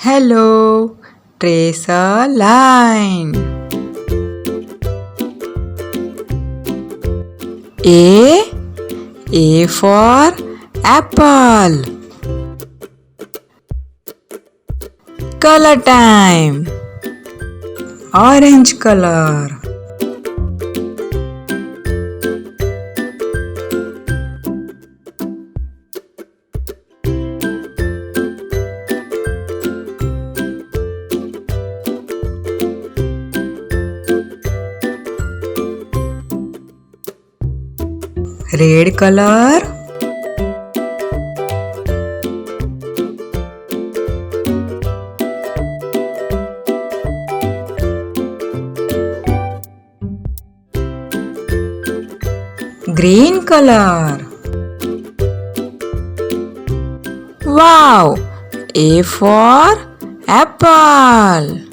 Hello, trace a line. A for apple. Color time. Orange color. Red color. Green color. Wow! A for apple.